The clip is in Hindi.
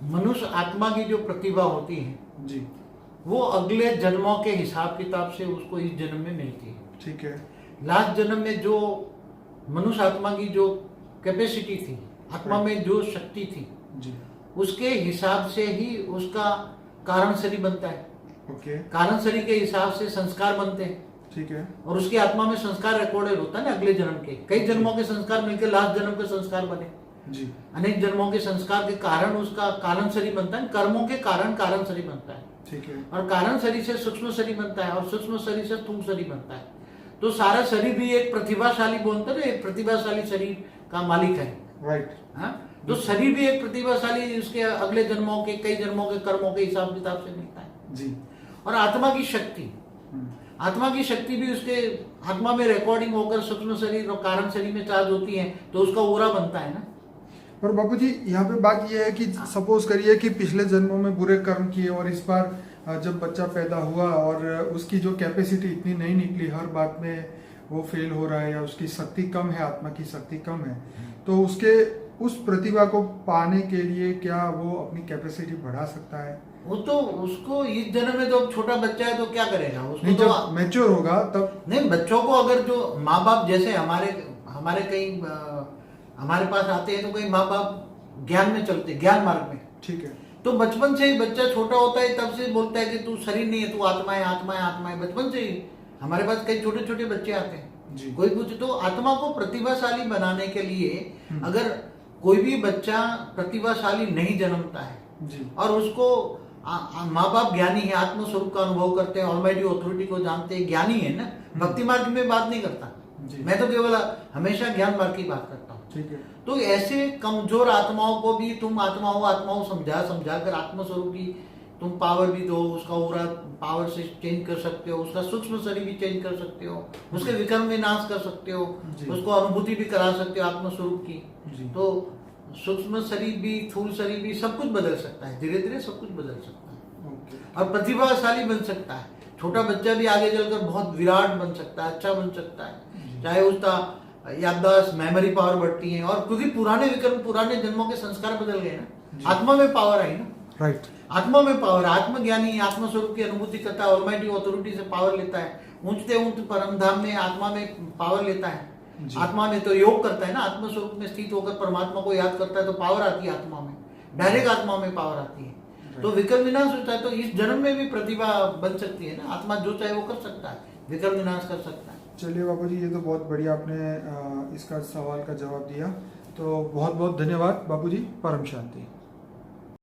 मनुष्य आत्मा की जो प्रतिभा होती है जी। वो अगले जन्मों के हिसाब किताब से उसको इस जन्म में मिलती है। ठीक है। लास्ट जन्म में जो मनुष्य आत्मा की जो कैपेसिटी थी, आत्मा में जो शक्ति थी, जी। उसके हिसाब से ही उसका कारण शरीर बनता है। ओके। कारण शरीर के हिसाब से संस्कार बनते हैं। ठीक है। और उसकी आत्मा में संस्कार रिकॉर्डेड होता है ना अगले जन्म के, कई जन्मों के संस्कार मिलकर लास्ट जन्म के संस्कार बने। जी। अनेक जन्मों के संस्कार के कारण उसका कारण शरीर बनता है। कर्मों के कारण कारण शरीर बनता है। ठीक है। और कारण शरीर से सूक्ष्म शरीर बनता है और सूक्ष्म शरीर से स्थूल शरीर बनता है। तो सारा शरीर भी एक प्रतिभाशाली बोलते हैं, एक प्रतिभाशाली शरीर का मालिक है। राइट। हाँ, तो शरीर भी एक प्रतिभाशाली उसके अगले जन्मों के कई जन्मों के कर्मों के हिसाब किताब से मिलता है जी। और आत्मा की शक्ति, आत्मा की शक्ति भी उसके आत्मा में रिकॉर्डिंग होकर सूक्ष्म शरीर और कारण शरीर में चार्ज होती है, तो उसका ओरा बनता है ना। पर बापू जी यहाँ पे बात यह है कि सपोज करिए कि पिछले जन्मों में बुरे कर्म किए और इस बार जब बच्चा पैदा हुआ और उसकी जो कैपेसिटी इतनी नहीं निकली, हर बात में वो फेल हो रहा है या उसकी शक्ति कम है, आत्मा की शक्ति कम है, तो उसके उस प्रतिभा को पाने के लिए क्या वो अपनी कैपेसिटी बढ़ा सकता है? वो तो उसको इस जन्म में तो छोटा बच्चा है तो क्या करेगा उसको नहीं, तो जब मैच्योर होगा तब। नहीं, बच्चों को अगर जो माँ बाप जैसे हमारे कई हमारे पास आते हैं तो कई माँ बाप ज्ञान में चलते, ज्ञान मार्ग में। ठीक है। तो बचपन से ही बच्चा छोटा होता है तब से बोलता है कि तू शरीर नहीं है, तू आत्मा है, आत्मा है, आत्मा है। बचपन से ही हमारे पास कई छोटे छोटे बच्चे आते हैं जी। कोई पूछे तो आत्मा को प्रतिभाशाली बनाने के लिए अगर कोई भी बच्चा प्रतिभाशाली नहीं जन्मता है जी। और उसको माँ बाप ज्ञानी है, आत्म स्वरूप का अनुभव करते हैं, ऑलमाइटी ऑथोरिटी को जानते हैं, ज्ञानी है ना, भक्ति मार्ग में बात नहीं करता, मैं तो केवल हमेशा ज्ञान मार्ग की बात करता हूँ। ठीक है। तो ऐसे कमजोर आत्माओं को भी तुम आत्माओं समझा कर आत्म स्वरूप की तुम पावर भी दो, उसका ओरा पावर से चेंज कर सकते हो, उसका सूक्ष्म शरीर भी चेंज कर सकते हो, उसके विकर्म विनाश कर सकते हो, उसको अनुभूति भी करा सकते हो आत्म स्वरूप की। तो सूक्ष्म शरीर भी, स्थूल शरीर भी, सब कुछ बदल सकता है, धीरे धीरे सब कुछ बदल सकता है और प्रतिभाशाली बन सकता है। छोटा बच्चा भी आगे चलकर बहुत विराट बन सकता है, अच्छा बन सकता है, चाहे उसका याददाश्त, मेमोरी पावर बढ़ती है। और क्योंकि पुराने विकर्म, पुराने जन्मों के संस्कार बदल गए ना, आत्मा में पावर आई ना। राइट। आत्मा में पावर, आत्मज्ञानी आत्म स्वरूप की अनुभूति करता है, ऑलमाइटी ऑथोरिटी से पावर लेता है, ऊंचते ऊंच परम धाम में आत्मा में पावर लेता है। आत्मा में तो योग करता है ना, आत्म स्वरूप में स्थित होकर परमात्मा को याद करता है तो पावर आती है आत्मा में, डायरेक्ट आत्मा में पावर आती है। तो विकर्म विनाश होता है, तो इस जन्म में भी प्रतिभा बन सकती है ना, आत्मा जो चाहे वो कर सकता है, विकर्म विनाश कर सकता है। चलिए बाबू जी, ये तो बहुत बढ़िया आपने इसका सवाल का जवाब दिया, तो बहुत बहुत धन्यवाद बाबू जी। परम शांति।